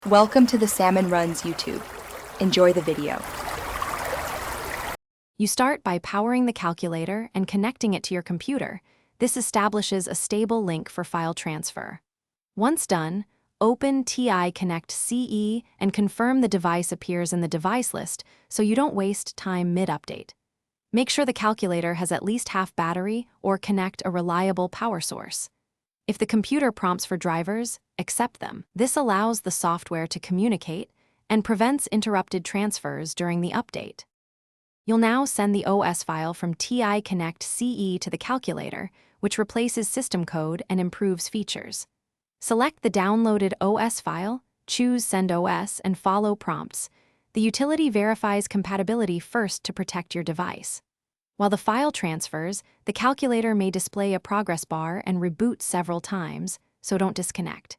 Welcome to the Salmon Runs YouTube. Enjoy the video. You start by powering the calculator and connecting it to your computer. This establishes a stable link for file transfer. Once done, open TI Connect CE and confirm the device appears in the device list so you don't waste time mid-update. Make sure the calculator has at least half battery or connect a reliable power source. If the computer prompts for drivers, accept them. This allows the software to communicate and prevents interrupted transfers during the update. You'll now send the OS file from TI Connect CE to the calculator, which replaces system code and improves features. Select the downloaded OS file, choose Send OS, and follow prompts. The utility verifies compatibility first to protect your device. While the file transfers, the calculator may display a progress bar and reboot several times, so don't disconnect.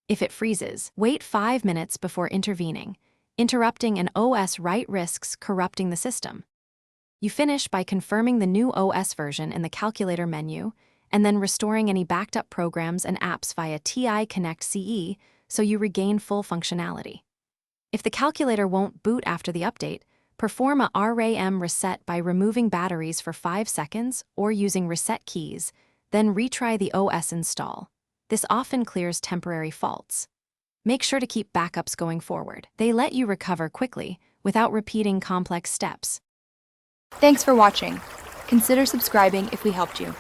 If it freezes, wait 5 minutes before intervening. Interrupting an OS write risks corrupting the system. You finish by confirming the new OS version in the calculator menu, and then restoring any backed up programs and apps via TI Connect CE so you regain full functionality. If the calculator won't boot after the update, perform a RAM reset by removing batteries for 5 seconds or using reset keys, then retry the OS install. This often clears temporary faults. Make sure to keep backups going forward. They let you recover quickly without repeating complex steps. Thanks for watching. Consider subscribing if we helped you.